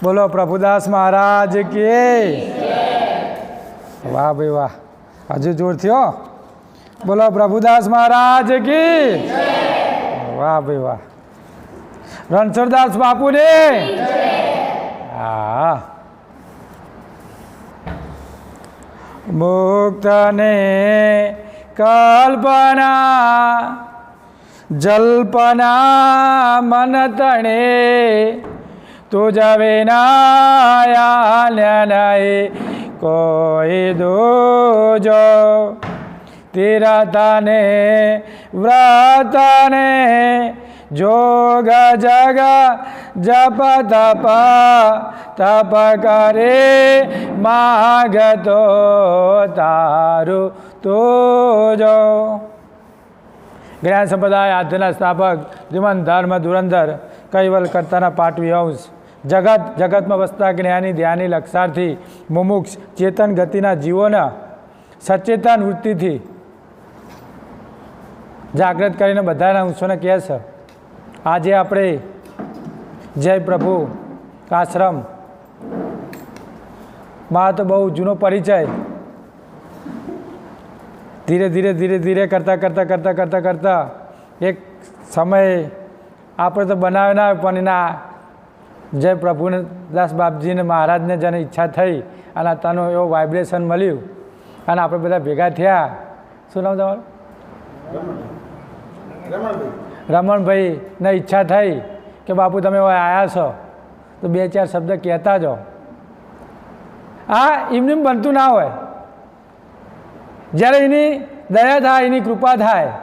बोलो प्रभुदास महाराज के वाह भाई वाह हजू जोर थी हो बोलो प्रभुदास महाराज की वाह भाई वाह रणछोड़दास बापू ने हाँ मुक्त ने कल्पना जल्पना मन तणे तुझ विना नहीं कोई दूजो तीरथ ने व्रत ने जोग जग जप तप तप करे मागतो तारु तुझो। ज्ञान संप्रदाय आद्यना स्थापक धीमन धर्म धुरंधर कैवल कर्ताना पाटवी अंश जगत जगत में वसता ज्ञानी ध्यानी लक्षार्थी मुमुक्ष चेतन गतिना जीवोना सचेतन वृत्ति थी जागृत करीने बधाना अंशोने कहे छे आजे आपणे जय प्रभु आश्रम में तो बहु जूनो परिचय धीरे धीरे धीरे धीरे करता करता करता करता करता एक समय આપણે તો બનાવે ના પણ એના જય પ્રભુદાસ બાપજીને મહારાજને જેને ઈચ્છા થઈ અને તનો એવો વાઇબ્રેશન મળ્યું અને આપણે બધા ભેગા થયા શું નામ તમારું રમણભાઈને ઈચ્છા થઈ કે બાપુ તમે આવ્યા છો તો બે ચાર શબ્દ કહેતા જાઓ હા એમને બનતું ના હોય જ્યારે એની દયા થાય એની કૃપા થાય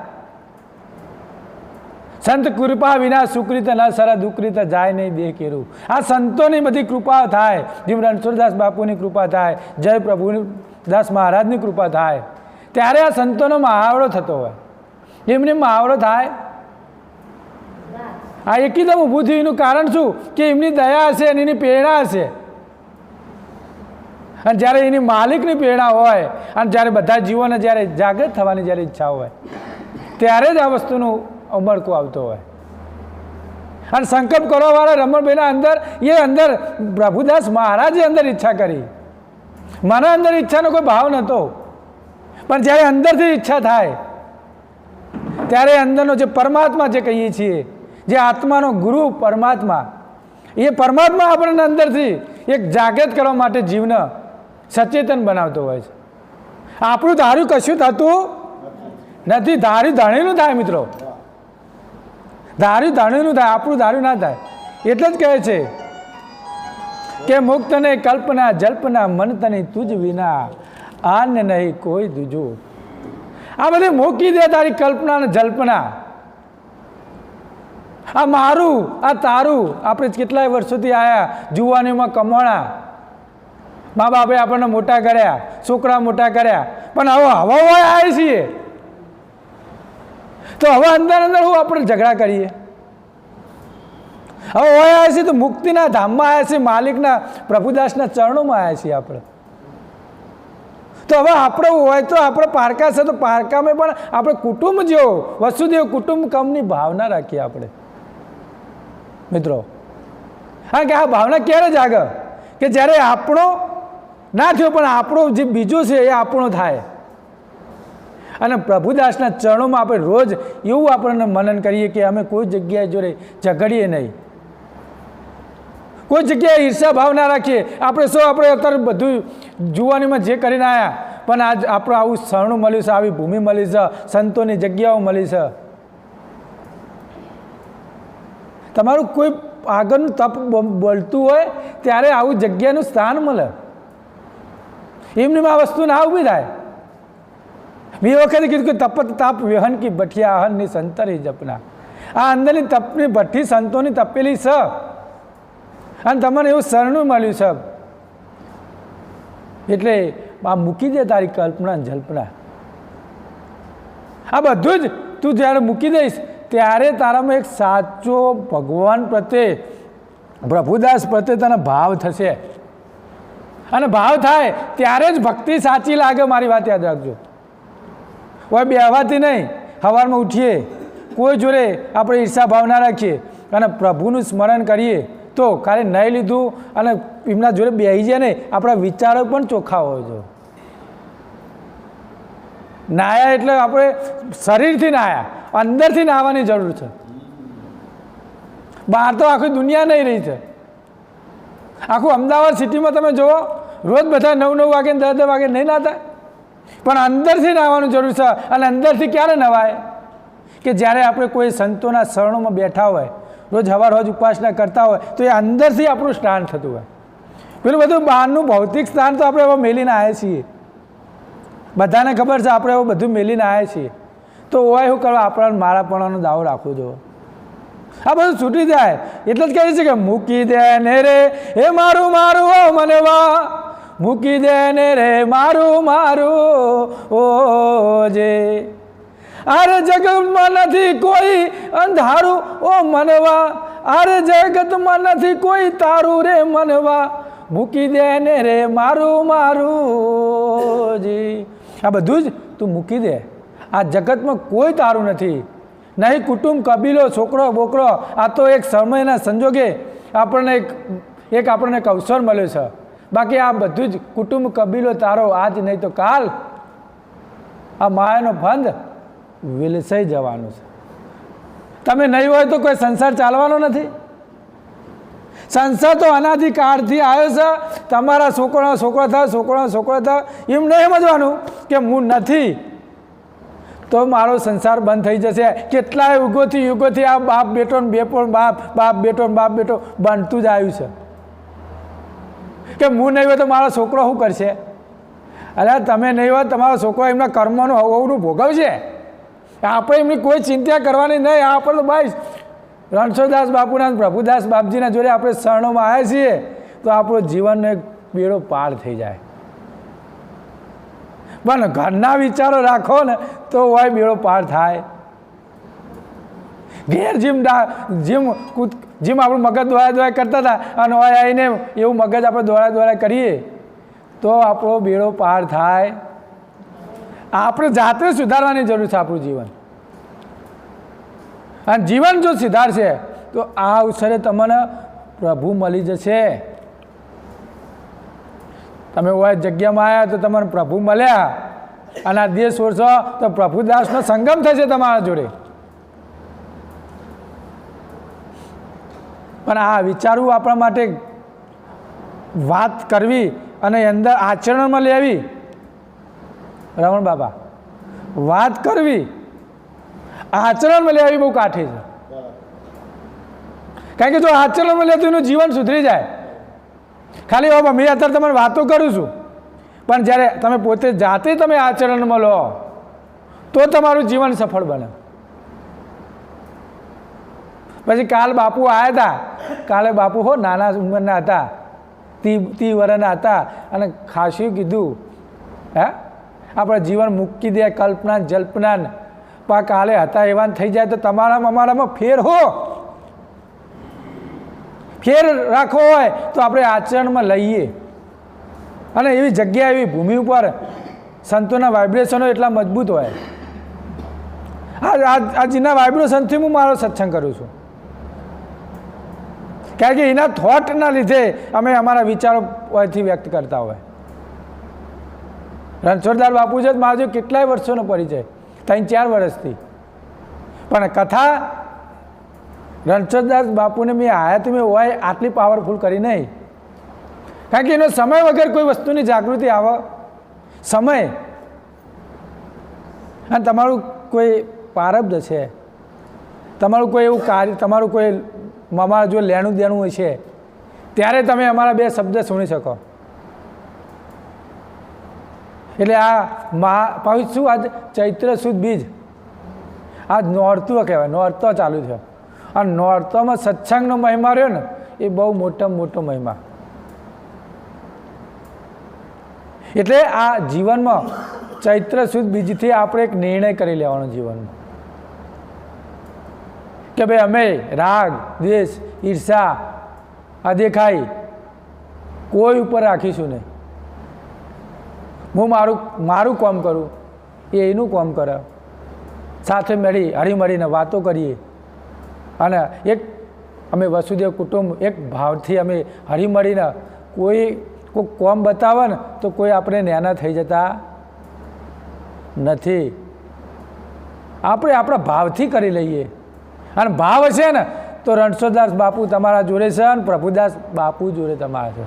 संत कृपा विना सुकृत न सर दुकृत जाय नहीं दे केरू आ संतों ने बधी कृपा थाय जेम रणछोड़दास बापू की कृपा थाय जय प्रभुदास महाराज की कृपा थाय त्यारे आ संतों महावड़ो थतो होय एमने महावड़ो थाय आ एकदम ऊभुं थयुं एनुं कारण शुं के एमनी दया हशे अने एनी प्रेरणा हशे अने ज्यारे एनी मालिकनी प्रेरणा होय अने ज्यारे बधा जीवोने ज्यारे जागृत थवानी ज्यारे इच्छा होय त्यारे ज आ वस्तुनुं उमड़को आवतो होय अने संकल्प करवा वाला रमणभाईना अंदर ये अंदर प्रभुदास महाराजे अंदर इच्छा करी मना अंदर इच्छानो कोई भाव नतो पण ज्यारे अंदरथी इच्छा थाय त्यारे अंदरनो जे परमात्मा जे कहीए छीए जे आत्मानो गुरु परमात्मा ये परमात्मा आपणे अंदरथी एक जागृत करवा माटे जीवने सचेतन बनावतो होय छे आपणुं धार्युं कशुं थतुं नथी धार्युं धणीनुं थाय मित्रो धार्युं धणीनुं थाय आपणुं धार्युं ना थाय एटले ज कहे छे के मुक्त ने कल्पना जल्पना मन तने तुझ विना आन्य नहीं कोई दूजो आ बधे मूकी दे तारी कल्पना ने जल्पना आ मारू आ तारू आपणे केटलाय वर्षोथी आया जुवानीमां कमोणा माँ बापे आपणे मोटा कर्या छोकरा मोटा कर्या पण हवे हवा आया छीए तो हवे अंदर अंदर हूँ अपने झगड़ा करिए हवे आया छे तो मुक्तिना धाममां आया छे मालिकना प्रभुदासना चरणोमां आया छे आपणे तो हवे आपणे होय तो आपणे पारका छे तो पारकामां पण आपणे कुटुंब जेवो वसुदेव कुटुंबकमनी भावना राखीए आपणे मित्रों हाँ कि आ भावना क्यारे जागे कि ज्यारे आपणो ना थयो पण आपणो जे बीजो छे ए आपणो थाय અને પ્રભુદાસના ચરણોમાં આપણે રોજ એવું આપણને મનન કરીએ કે અમે કોઈ જગ્યાએ જોડે ઝઘડીએ નહીં કોઈ જગ્યાએ ઈર્ષા ભાવ ના રાખીએ આપણે સૌ આપણે અત્યારે બધું જુવાનીમાં જે કરીને આવ્યા પણ આજ આપણે આવું શરણું મળ્યું છે આવી ભૂમિ મળી છે સંતોની જગ્યાઓ મળી છે તમારું કોઈ આગળનું તપ બોલતું હોય ત્યારે આવું જગ્યાનું સ્થાન મળે. એમની આ વસ્તુ ના ઊભી થાય. મેં વખતે કીધું કે તપત તાપ વ્યહન કી ભઠિયા અહનની સંતરી જપના. આ અંદરની તપની ભઠ્ઠી સંતોની તપેલી છે અને તમને એવું શરણું મળ્યું છે. એટલે આ મૂકી દે તારી કલ્પના જલ્પના. આ બધું જ તું જ્યારે મૂકી દઈશ ત્યારે તારામાં એક સાચો ભગવાન પ્રત્યે પ્રભુદાસ પ્રત્યે તને ભાવ થશે. અને ભાવ થાય ત્યારે જ ભક્તિ સાચી લાગે. મારી વાત યાદ રાખજો. કોઈ બેહવાથી નહીં. સવારમાં ઉઠીએ કોઈ જોડે આપણે ઈર્ષા ભાવ ના રાખીએ અને પ્રભુનું સ્મરણ કરીએ તો ખાલી નહીં લીધું અને એમના જોડે બેસી જાય ને આપણા વિચારો પણ ચોખ્ખા હોય છે. નાયા એટલે આપણે શરીરથી નાયા, અંદરથી નાહવાની જરૂર છે. બહાર તો આખી દુનિયા નહીં રહી છે. આખું અમદાવાદ સિટીમાં તમે જુઓ, રોજ બધા 9-9 વાગે 10-10 વાગે નહીં નાતા, પણ અંદરથી નાહવાની જરૂર છે. અને અંદરથી ક્યારે નવાય? કે જ્યારે આપણે કોઈ સંતોના શરણોમાં બેઠા હોય, રોજ રોજ ઉપાસના કરતા હોય તો એ અંદરથી આપણું સ્નાન થતું હોય. પેલું બધું બહારનું ભૌતિક સ્થાન તો આપણે હવે મેલીને આવ્યા છીએ. બધાને ખબર છે આપણે હવે બધું મેલીને આવ્યા છીએ. તો હોય શું કરવા? આપણા મારાપણાનો દાવો રાખવો જોઈએ. આ બધું છૂટી જાય એટલે જ કહે છે કે મૂકી દે ને રે એ મારું મારું ઓ મનવા, મૂકી દે ને રે મારું મારું ઓ જે. અરે જગતમાં નથી કોઈ અંધારું ઓ મનવા, અરે જગતમાં નથી કોઈ તારું રે મનવા, મૂકી દે ને રે મારું મારું જી. આ બધું જ તું મૂકી દે. આ જગતમાં કોઈ તારું નથી. નહીં કુટુંબ, કબીલો, છોકરો બોકરો. આ તો એક સમયના સંજોગે આપણને એક આપણને એક અવસર મળ્યો છે. બાકી આ બધું જ કુટુંબ કબીલો તારો આજ નહીં તો કાલ આ માયાનો ફંદ વિલસાઈ જવાનું છે. તમે નહીં હોય તો કોઈ સંસાર ચાલવાનો નથી. સંસાર તો અનાદિકાળથી આવ્યો છે. તમારા છોકરા છોકરા થાય, છોકરા છોકરા થાય, એમ નહીં સમજવાનું કે હું નથી તો મારો સંસાર બંધ થઈ જશે. કેટલાય યુગોથી આ બાપ બેટો ને બાપ બેટો ને બાપ બેટો બનતું જ આવ્યું છે કે હું નહીં હોય તો મારો છોકરો શું કરશે? અરે તમે નહીં હોય તમારો છોકરો એમના કર્મનું હોવું ભોગવશે. આપણે એમની કોઈ ચિંતા કરવાની નહીં. આપણે તો ભાઈ રણછોડદાસ બાપુના પ્રભુદાસ બાપજીના જોડે આપણે શરણોમાં આવ્યા છીએ તો આપણો જીવનનો એક બેડો પાર થઈ જાય. પણ ઘરના વિચારો રાખો ને તો હોય બેડો પાર થાય. ઘેર જેમ આપણું મગજ દોડા કરતા હતા અને હોય આવીને એવું મગજ આપણે દોડા કરીએ તો આપણો બેડો પાર થાય. આપણે જાતે સુધારવાની જરૂર છે આપણું જીવન. અને જીવન જો સુધારશે તો આ અવસરે તમને પ્રભુ મળી જશે. તમે હોય જગ્યામાં આવ્યા તો તમને પ્રભુ મળ્યા અને આ દેશ છોડશો તો પ્રભુદાસનો સંગમ થશે તમારા જોડે. પણ આ વિચારવું આપણા માટે વાત કરવી અને અંદર આચરણમાં લેવી. રમણ બાબા, વાત કરવી આચરણમાં લેવી બહુ કાઠી છે. કારણ કે જો આચરણમાં લે તો એનું જીવન સુધરી જાય. ખાલી હવે મેં અત્યારે તમારે વાતો કરું છું, પણ જ્યારે તમે પોતે જાતે તમે આચરણમાં લો તો તમારું જીવન સફળ બને. પછી કાલ બાપુ આવ્યા હતા. કાલે બાપુ નાના ઉંમરના હતા, 30 વર્ષના હતા અને ખાસ્યું કીધું હે આપણે જીવન મૂકી દે કલ્પના જલ્પના. પણ કાલે હતા એવા થઈ જાય તો તમારામાં અમારામાં ફેર રાખવો હોય તો આપણે આચરણમાં લઈએ. અને એવી જગ્યા એવી ભૂમિ ઉપર સંતોના વાઇબ્રેશનો એટલા મજબૂત હોય. આજના વાઇબ્રેશનથી હું મારો સત્સંગ કરું છું. કારણ કે એના થોટના લીધે અમે અમારા વિચારો અહીંથી વ્યક્ત કરતા હોય. રણછોડદાસ બાપુ છે મારો કેટલાય વર્ષોનો પરિચય, 3-4 વર્ષથી. પણ કથા રણછોડદાસ બાપુને મેં આયા તો મેં હોય આટલી પાવરફુલ કરી નહીં. કારણ કે એનો સમય વગર કોઈ વસ્તુની જાગૃતિ આવે. સમય અને તમારું કોઈ પ્રારબ્ધ છે, તમારું કોઈ એવું કાર્ય, તમારું કોઈ અમારા જો લેણું દેણું હોય છે ત્યારે તમે અમારા 2 શબ્દ સુણી શકો. એટલે આ શું આજ ચૈત્ર સુદ બીજ, આજ નોરતું કહેવાય, નોરતો ચાલુ થયો. અને નોરતોમાં સત્સંગનો મહિમા રહ્યો ને એ બહુ મોટામાં મોટો મહિમા. એટલે આ જીવનમાં ચૈત્ર સુદ બીજથી આપણે એક નિર્ણય કરી લેવાનો જીવનમાં કે ભાઈ અમે રાગ દ્વેષ ઈર્ષા અદેખાઈ કોઈ ઉપર રાખીશું નહીં. હું મારું કામ કરું, એ એનું કામ કરે, સાથે હળીમળીને વાતો કરીએ અને એક અમે વસુદેવ કુટુંબ એક ભાવથી અમે હળીમળીને કોઈ કોમ બતાવે ને તો કોઈ આપણે નાના થઈ જતા નથી. આપણે આપણા ભાવથી કરી લઈએ. અને ભાવ છે ને તો રણછોડદાસ બાપુ તમારા જોડે છે અને પ્રભુદાસ બાપુ જોડે તમારા છે.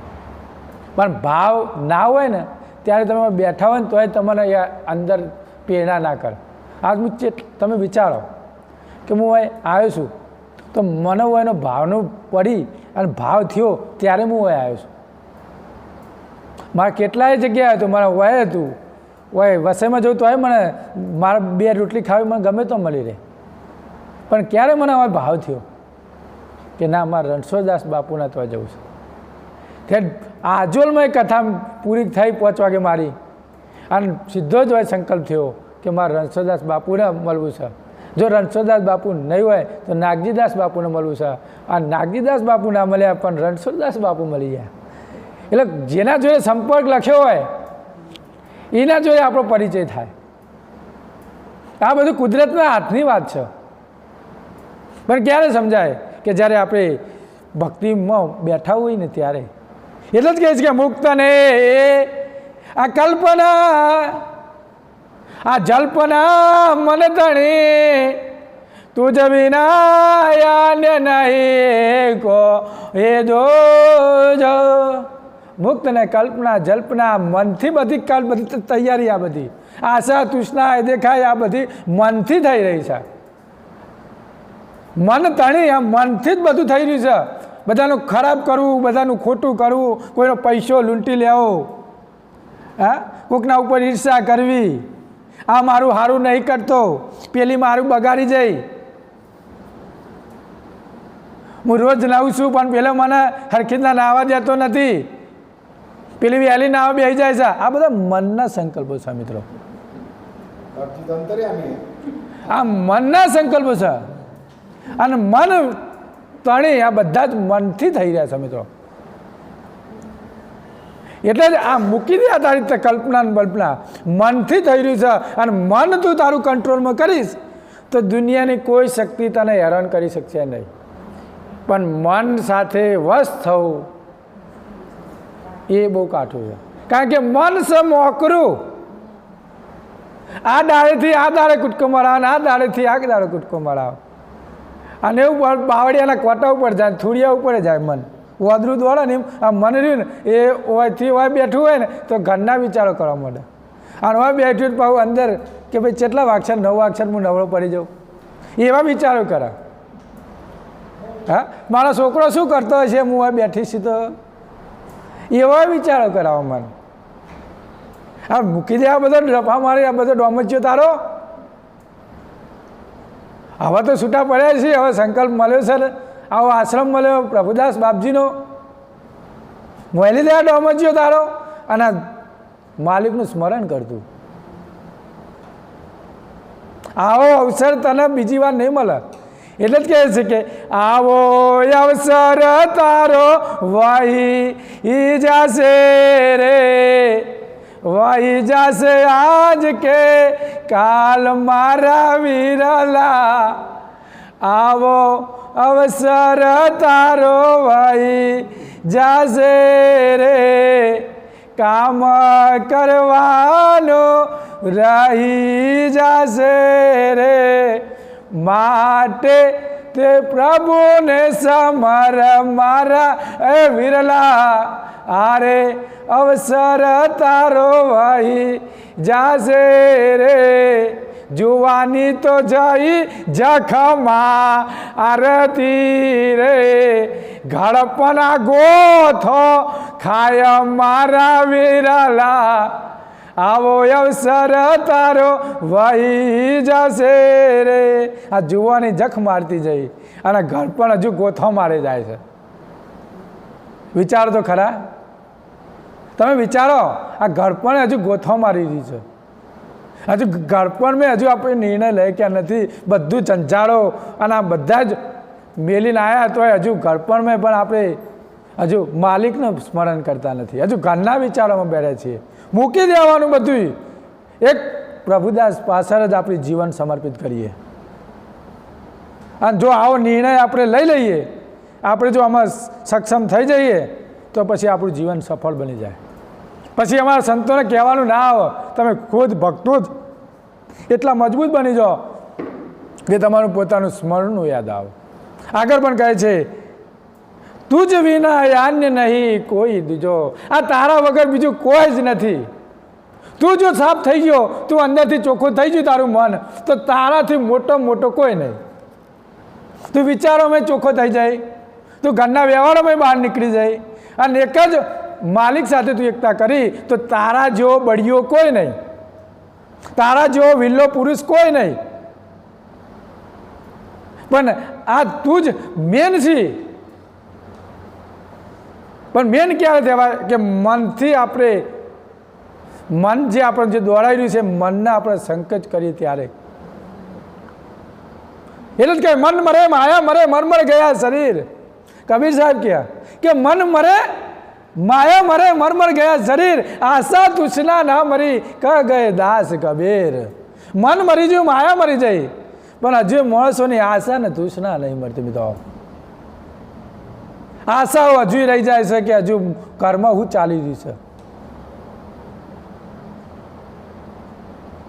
પણ ભાવ ના હોય ને ત્યારે તમે બેઠા હોય ને તોય તમને અંદર પ્રેરણા ના કરે. આજ તમે વિચારો કે હું અહીં આવ્યો છું તો મને હોય એનો ભાવનું પડી અને ભાવ થયો ત્યારે હું અહીં આવ્યો છું. મારે કેટલાય જગ્યાએ હતું, મારે વય હતું, વય વસઈમાં જવું તો હોય મને મારે 2 રોટલી ખાવી મને ગમે તો મળી રહે. પણ ક્યારે મને હવે ભાવ થયો કે ના મારે રણછોડદાસ બાપુના તો જવું છે. ત્યારે આજોલમાં કથા પૂરી થઈ 5 વાગે મારી અને સીધો જ હોય સંકલ્પ થયો કે મારે રણછોડદાસ બાપુને મળવું છે. જો રણછોડદાસ બાપુ નહીં હોય તો નાગજીદાસ બાપુને મળવું છે. આ નાગજીદાસ બાપુ ના મળ્યા પણ રણછોડદાસ બાપુ મળી ગયા. એટલે જેના જોડે સંપર્ક લખ્યો હોય એના જોડે આપણો પરિચય થાય. આ બધું કુદરતના હાથની વાત છે. પણ ક્યારે સમજાય કે જ્યારે આપણે ભક્તિમાં બેઠા હોય ને ત્યારે. એટલે જ કહે છે કે મુક્તને આ કલ્પના આ જલ્પના મન તણી તું જ વિના નહીં કો એ જો મુક્ત ને કલ્પના જલ્પના મનથી બધી બધી તૈયારી, આ બધી આશા તૃષ્ણા એ દેખાય, આ બધી મનથી થઈ રહી છે. મન તણી આ મનથી જ બધું થઈ રહ્યું છે. બધાનું ખરાબ કરવું, બધાનું ખોટું કરવું, કોઈનો પૈસો લૂંટી લેવો, હા કોઈકના ઉપર ઈર્ષા કરવી, આ મારું સારું નહીં કરતો, પેલી મારું બગાડી જાય, હું રોજ નાવું છું પણ પેલો મને હરખીતના નાવા દેતો નથી, પેલી વહેલી નાવા બેસી જાય છે. આ બધા મનના સંકલ્પો છે મિત્રો. આ મનના સંકલ્પો છે. અને મન તણી આ બધા જ મનથી થઈ રહ્યા છે મિત્રો. એટલે જ આ મૂકી દે આધારિત કલ્પના બલ્પના મનથી થઈ રહ્યું છે. અને મન તું તારું કંટ્રોલમાં કરીશ તો દુનિયાની કોઈ શક્તિ તને હેરાન કરી શકશે નહીં. પણ મન સાથે વશ થવું એ બહુ કાઠું છે. કારણ કે મન છે મોકરું. આ દાળેથી આ દાળે કૂદકો મરાવે, આ દાળેથી આ દાળે કૂદકો મરાવે. અને એવું બાવળિયાના કોટા ઉપર જાય, થુડિયા ઉપર જાય મન. વાદરું દોડે ને એમ આ મન રહ્યું ને એ ઓયથી ઓય બેઠું હોય ને તો ઘરના વિચારો કરવા માંડે. અને ઓય બેઠું પાછું અંદર કે ભાઈ કેટલા વાગશે, 9 વાગશે હું નવરો પડી જાઉં, એવા વિચારો કરે. હા મારો છોકરો શું કરતો હશે, હું ઓય બેઠી છું તો એવા વિચારો કરાવો મન. આ મૂકી દે આ બધો રફા મારી, આ બધો ડોમચ્યો તારો. હવે તો છૂટા પડ્યા છે. હવે સંકલ્પ મળ્યો છે ને, આવો આશ્રમ મળ્યો પ્રભુદાસ બાપજીનો, મોયલી દે ડોમચ્યો તારો અને માલિકનું સ્મરણ કરતું. આવો અવસર તને બીજી વાર નહીં મળે. એટલે જ કહે છે કે આવો અવસર તારો વાહી જાશે રે, વાહી જાશે આજ કે કાલ મારા વિરલા. આવો અવસર તારો વાહી જાશે રે, કામ કરવાનો રહી જાશે રે. માટે તે પ્રભુને સમર મારા એ વિરલા. આરે અવસર તારો વાહી જાશે રે, જુવાની તો જઈ જખમાં આરતી રે, ઘડપના ગોથો ખાય મારા વિરલા, આવો અવસર તારો વહી જશે રે. આ જુવાની જખ મારતી જઈ અને ઘડપણ હજુ ગોથો મારે જાય છે. વિચારો તો ખરા, તમે વિચારો, આ ઘડપણ હજુ ગોથો મારી રહી છે. હજુ ઘડપણ મેં હજુ આપણે નિર્ણય લઈ કે નથી, બધું ચંચાળો અને આ બધા જ મેલીને આવ્યા તો હજુ ઘડપણ મેં પણ આપણે હજુ માલિકનું સ્મરણ કરતા નથી. હજુ ઘરના વિચારોમાં બેઠા છીએ. મૂકી દેવાનું બધું, એક પ્રભુદાસ પાછળ જ આપણી જીવન સમર્પિત કરીએ. અને જો આવો નિર્ણય આપણે લઈ લઈએ, આપણે જો આમાં સક્ષમ થઈ જઈએ તો પછી આપણું જીવન સફળ બની જાય. પછી અમારા સંતોને કહેવાનું ના આવે, તમે ખુદ ભક્તો જ એટલા મજબૂત બની જાઓ કે તમારું પોતાનું સ્મરણનું યાદ આવે. આગળ પણ કહે છે, તુજ વિના અન્ય નહીં કોઈ દીજો, આ તારા વગર બીજું કોઈ જ નથી. તું જો સાફ થઈ ગયો, તું અંદરથી ચોખ્ખું થઈ ગયું તારું મન, તો તારાથી મોટો કોઈ નહીં. તું વિચારોમાં ચોખ્ખો થઈ જાય, તું ઘરના વ્યવહારોમાં બહાર નીકળી જાય, અને એક જ માલિક સાથે તું એકતા કરી તો તારા જેવો બળિયો કોઈ નહીં, તારા જેવો વિલ્લો પુરુષ કોઈ નહીં. પણ આ તું જ મેન છે. પણ મેન ક્યારે કહેવાય કે મનથી આપણે, મન જે આપણે જે દોડાઈ રહ્યું છે, મનને આપણે સંકેત કરીએ ત્યારે. એટલે જ કહે મન મરે માયા મરે મરમર ગયા શરીર. કબીર સાહેબ કહ્યા કે મન મરે માયા મરે મરમર ગયા શરીર, આશા તૃષ્ણા ના મરી ક ગયે દાસ કબીર. મન મરી ગયું, માયા મરી જાય, પણ હજુ માણસોની આશા ને તૃષ્ણા નહીં મળતી. મિત્રો આશાઓ હજુ રહી જાય છે કે હજુ કર્મ હું ચાલી રહ્યું છે.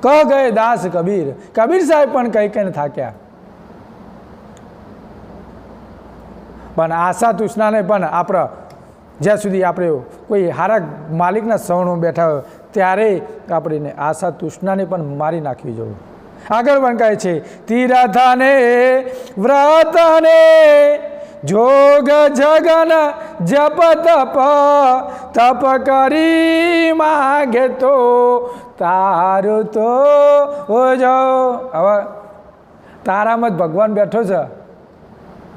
ક ગયે દાસ કબીર. કબીર સાહેબ પણ કહીને થાક્યા. પણ આશા તૃષ્ણાને પણ આપણે જ્યાં સુધી આપણે કોઈ હારા માલિકના સવણમાં બેઠા હોય ત્યારે આપણે આશા તૃષ્ણાને પણ મારી નાખવી જોઈએ. આગળ પણ કહે છે, તીરથને વ્રતને જોગ જગન જપ તપ, તપ કરી માગે તો તારું તો જો. હવે તારામાં જ ભગવાન બેઠો છે.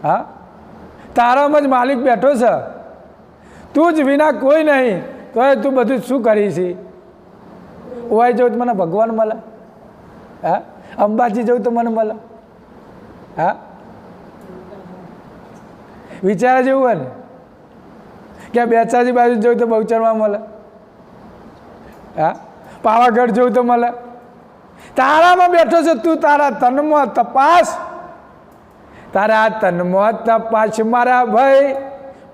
હા, તારામાં જ માલિક બેઠો છે. તું જ વિના કોઈ નહીં, તો તું બધું શું કરી છે? ઓવાઈ જવું તો મને ભગવાન મળે, હા, અંબાજી જવું તો મને મળે, હા, વિચાર જેવું હોય ને કે બેચાજી બાજુ જવું તો બહુચરમાં મળે, હા, પાવાગઢ જવું તો મળે. તારામાં બેઠો છે તું, તારા તનમાં તપાસ, તારા તનમાં તપાસ મારા ભાઈ,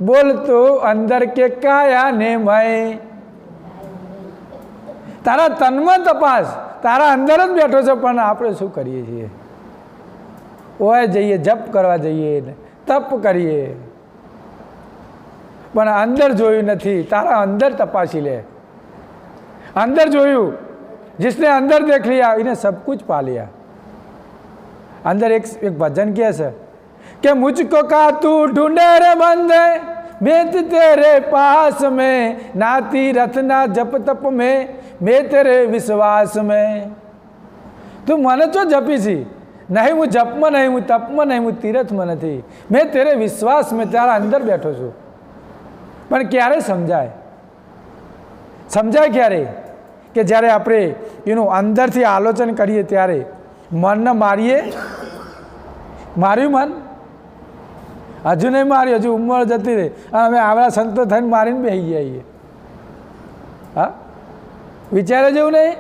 બોલતું અંદર કે કાયા ને મય. તારા તનમાં તપાસ, તારા અંદર જ બેઠો છે, પણ આપણે શું કરીએ છીએ? ઓય જઈએ, જપ કરવા જઈએ, તપ કરીએ, પણ અંદર જોયું નથી. તારા અંદર તપાસી લે. अंदर जोयू, जिसने अंदर देख लिया इन्हें सब कुछ पा लिया. अंदर एक भजन किया सर कि मुझको का तू ढूंढे रे बंदे, मैं तेरे पास में, नाती रत्ना जप तप में, मैं तेरे विश्वास में. तू मन तो जपी सी नहीं, हूँ जप में नहीं, हूँ तप में नहीं, हूँ तीरथ में नहीं, मैं तेरे विश्वास में तारा अंदर बैठो छू. पर क्यारे समझाय? समझाय क्यारे? कि જ્યારે આપણે એનું અંદરથી આલોચન કરીએ ત્યારે મનને મારીએ. માર્યું મન? હજુ નહીં માર્યું, હજુ ઉંમર જતી રહી. અમે આવડા સંતો થઈને મારીને બેસી જઈએ. હા, વિચારે જેવું નહીં.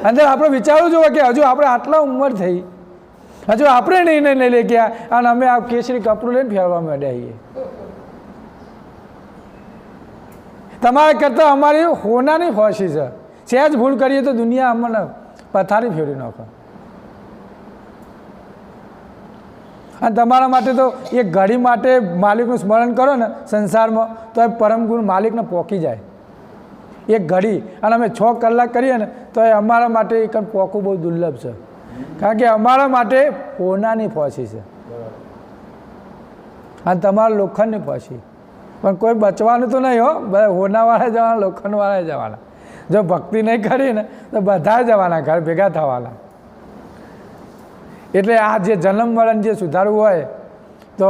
અંદર આપણે વિચારવું જોઈએ કે હજુ આપણે આટલા ઉંમર થઈ, હજુ આપણે નિર્ણય લઈ લે ગયા અને અમે આ કેસરી કપડું લઈને ફેરવા માંડ્યા. તમારા કરતાં અમારી હોનાની હોશી છે. સહેજ ભૂલ કરીએ તો દુનિયા અમને પથારી ફેરવી નાખો. અને તમારા માટે તો એક ઘડી માટે માલિકનું સ્મરણ કરો ને સંસારમાં, તો એ પરમ ગુરુ માલિકને પોકી જાય. એક ઘડી અને અમે 6 કલાક કરીએ ને તો એ અમારા માટે એક પોકું બહુ દુર્લભ છે, કારણ કે અમારા માટે હોનાની ફોસી છે અને તમારા લોખંડની ફોસી. પણ કોઈ બચવાનું તો નહીં હો, બધા હોનાવાળા જવાના, લોખંડવાળા જવાના. જો ભક્તિ નહીં કરી ને તો બધા જવાના, ઘર ભેગા થવાના. એટલે આ જે જન્મ મરણ જે સુધારવું હોય તો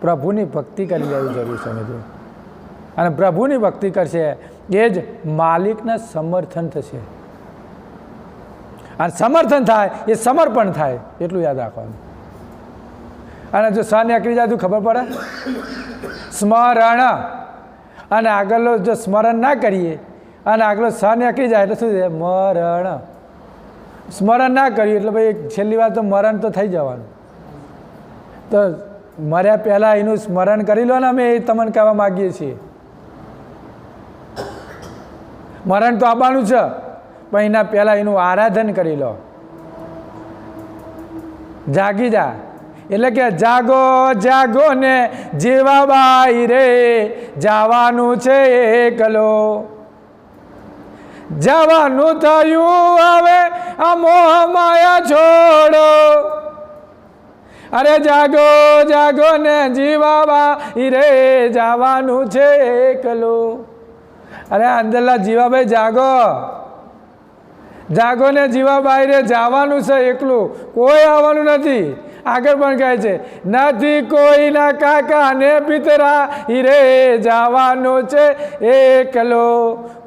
પ્રભુની ભક્તિ કરી લેવી જરૂર છે મિત્રો. અને પ્રભુની ભક્તિ કરશે એ જ માલિકના સમર્થન થશે. અને સમર્થન થાય એ સમર્પણ થાય, એટલું યાદ રાખવાનું. અને જો સ નીકળી જાય તો ખબર પડે સ્મરણ, અને આગળનો જો સ્મરણ ના કરીએ અને આગળ સ નીકળી જાય એટલે શું છે મરણ. સ્મરણ ના કર્યું એટલે ભાઈ છેલ્લી વાર તો મરણ તો થઈ જવાનું. તો મર્યા પહેલાં એનું સ્મરણ કરી લો ને, અમે એ તમને કહેવા માગીએ છીએ. મરણ તો આવવાનું છે પણ એના પહેલાં એનું આરાધન કરી લો. જાગી જા એટલે કે જાગો જાગો ને જીવાબાઈ રે, જવાનું છે એકલો. જવાનું થયું હવે આ મોહ માયા છોડો. અરે જાગો જાગો ને જીવાબાઈ રે, જવાનું છે એકલો. અરે અંદરલા જીવાભાઈ જાગો, જાગો ને જીવાબાઈ રે, જવાનું છે એકલું, કોઈ આવવાનું નથી. આગળ પણ કહે છે નથી કોઈના કાકા ને પિતરા હીરે, જવાનું છે એકલો.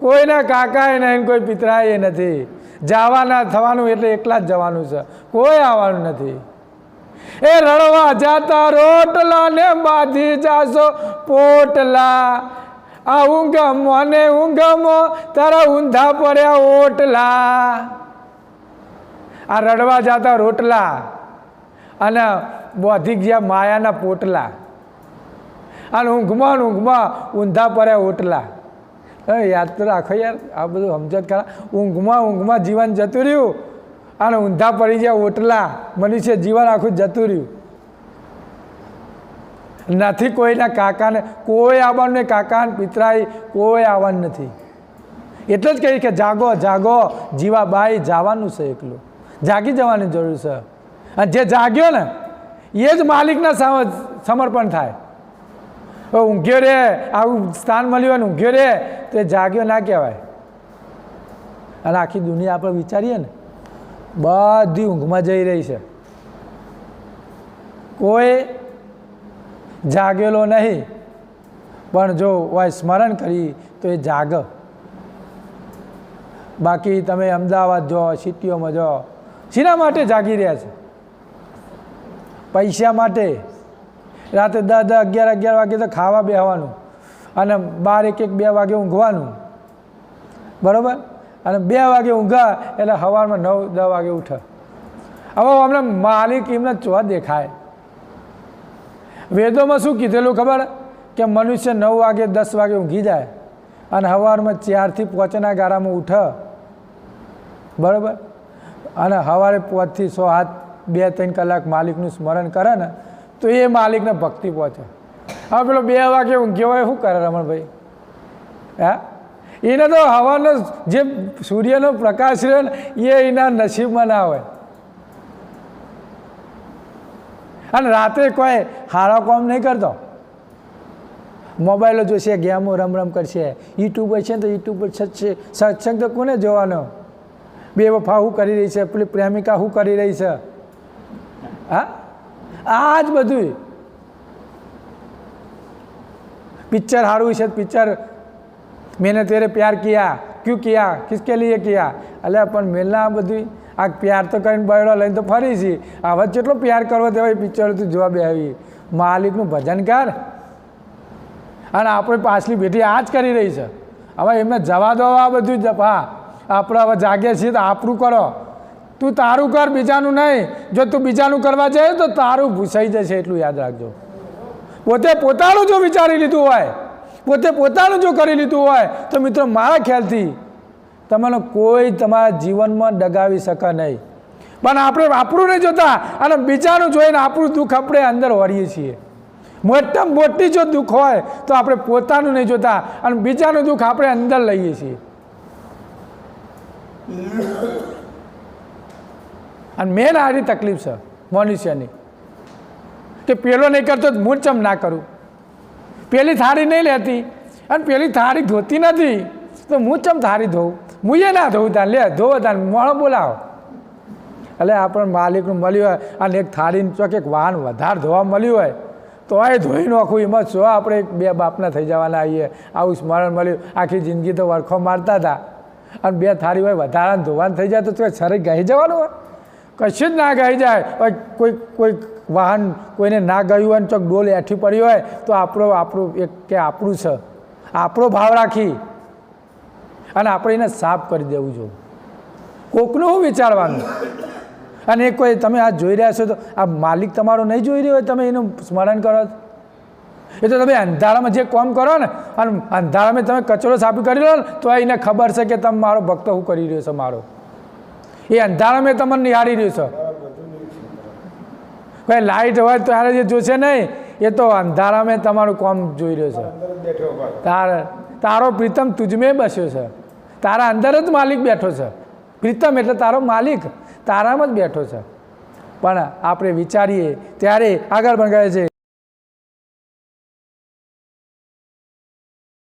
કોઈના કાકા એ નહીં, કોઈ પિતરા એ નથી. જવાના થવાનું એટલે એકલા જ જવાનું છે, કોઈ આવવાનું નથી. એ રડવા જાતા રોટલા ને બાંધી જાશો પોટલા. આ ઊંઘમો ને ઊંઘમો તારા ઊંધા પડ્યા ઓટલા. આ રડવા જાતા રોટલા અને બોધી ગયા માયાના પોટલા, અને ઊંઘમાં ઊંધા પડ્યા ઓટલા. યાદ તો રાખો યાર, આ બધું સમજત ખરા. ઊંઘમાં જીવન જતું રહ્યું અને ઊંધા પડી ગયા ઓટલા. મનુષ્ય જીવન આખું જતું રહ્યું. નથી કોઈના કાકાને, કોઈ આવવાનું નહીં. કાકા પિતરાઈ કોઈ આવવાનું નથી. એટલે જ કહી કે જાગો જાગો જીવાબાઈ, જવાનું છે એકલું. જાગી જવાની જરૂર છે. અને જે જાગ્યો ને એ જ માલિકના સમર્પણ થાય. ઊંઘ્યો રે, આવું સ્થાન મળ્યું અને ઊંઘ્યો રે તો એ જાગ્યો ના કહેવાય. અને આખી દુનિયા આપણે વિચારીએ ને, બધી ઊંઘમાં જઈ રહી છે, કોઈ જાગેલો નહીં. પણ જો હોય સ્મરણ કરી તો એ જાગ. બાકી તમે અમદાવાદ જાઓ, સિટીઓમાં જાઓ, શેના માટે જાગી રહ્યા છે? પૈસા માટે. રાતે 10, 11 વાગે તો ખાવા બેસવાનું અને 12, 1, 2 વાગે ઊંઘવાનું, બરાબર? અને 2 વાગે ઊંઘા એટલે સવારમાં 9, 10 વાગે ઉઠે. હવે અમને માલિક એમને ચો દેખાય. વેદોમાં શું કીધેલું ખબર? કે મનુષ્ય 9 વાગે 10 વાગે ઊંઘી જાય અને સવારમાં 4 થી 5 ગાળામાં ઉઠે, બરાબર? અને સવારે 5 થી 6, 2-3 કલાક માલિકનું સ્મરણ કરે ને તો એ માલિકને ભક્તિ પહોંચે. હવે પેલો 2 વાગે ઊંઘ્યો હોય શું કરે રમણભાઈ? હા, એને તો હવાનો જે સૂર્યનો પ્રકાશ રહ્યો ને એ એના નસીબમાં ના હોય. અને રાતે કોઈ સારા કામ નહીં કરતો, મોબાઈલો જોશે, ગેમો રમ કરશે, યુટ્યુબ છે તો યુટ્યુબ પર સત્સંગ તો કોને જોવાનો? બેવફા શું કરી રહી છે, પેલી પ્રેમિકા શું કરી રહી છે? હા, આ જ બધું. પિક્ચર સારું છે, પિક્ચર મેને તેરે પ્યાર કિયા, ક્યું કિયા, કિસકે લીએ કિયા? એટલે પણ મેલના બધું આ પ્યાર તો કરીને બળો લઈને તો ફરી છે. હવે જેટલો પ્યાર કરવો તેવા પિક્ચર તું જોવા બે આવી. માલિકનું ભજન કર. અને આપણે પાછલી પેઢી આ જ કરી રહી છે. હવે એમને જવા દો આ બધું જ. હા, આપણે હવે જાગ્યા છીએ તો આપણું કરો. તું તારું કર, બીજાનું નહીં. જો તું બીજાનું કરવા જાય તો તારું ભૂસાઈ જશે, એટલું યાદ રાખજો. પોતે પોતાનું જો વિચારી લીધું હોય, પોતે પોતાનું જો કરી લીધું હોય તો મિત્રો મારા ખ્યાલથી તમને કોઈ તમારા જીવનમાં ડગાવી શકે નહીં. પણ આપણે આપણું નહીં જોતા અને બીજાનું જોઈને આપણું દુઃખ આપણે અંદર વળીએ છીએ. મોટામાં મોટી જો દુઃખ હોય તો આપણે પોતાનું નહીં જોતા અને બીજાનું દુઃખ આપણે અંદર લઈએ છીએ. અને મેન આરી તકલીફ છે મનુષ્યની કે પેલો નહીં કરતો હું ચમ ના કરું, પેલી થાળી નહીં લેતી અને પેલી થાળી ધોતી નથી તો હું ચમ થાળી ધોઉં, હું એ ના ધોઉં તાર લે ધોવો તાર મોણો બોલાવો. એટલે આપણને માલિકનું મળ્યું હોય અને એક થાળીને ચોક એક વાહન વધારે ધોવા મળ્યું હોય તો એ ધોઈ નાખું. એમાં શું આપણે બે બાપના થઈ જવાના આવીએ. આવું સ્મરણ મળ્યું, આખી જિંદગી તો વરખો મારતા હતા અને બે થાળી હોય વધારે ધોવાનું થઈ જાય તો શરીર ગાઈ જવાનું હોય, કશું જ ના ગાઈ જાય. કોઈ વાહન કોઈને ના ગયું હોય ને ચોક ડોલ એઠી પડી હોય તો આપણું એક કે આપણું છે આપણો ભાવ રાખી અને આપણે એને સાફ કરી દેવું જોઈએ. કોકનું શું વિચારવાનું? અને કોઈ તમે આ જોઈ રહ્યા છો તો આ માલિક તમારો નહીં જોઈ રહ્યો હોય, તમે એનું સ્મરણ કરો એ તો તમે અંધારામાં જે કામ કરો ને અને અંધારામાં તમે કચરો સાફ કરી લો ને તો એને ખબર છે કે તમે મારો ભક્ત શું કરી રહ્યો છે. મારો એ અંધારામાં તમને નિહાળી રહ્યો છે. કોઈ લાઇટ હોય ત્યારે જે જોશે નહીં, એ તો અંધારામાં તમારું કામ જોઈ રહ્યો છે. તારો પ્રીતમ તુજમે બસ્યો છે, તારા અંદર જ માલિક બેઠો છે. પ્રીતમ એટલે તારો માલિક તારામાં જ બેઠો છે. પણ આપણે વિચારીએ ત્યારે આગળ પણ કહે છે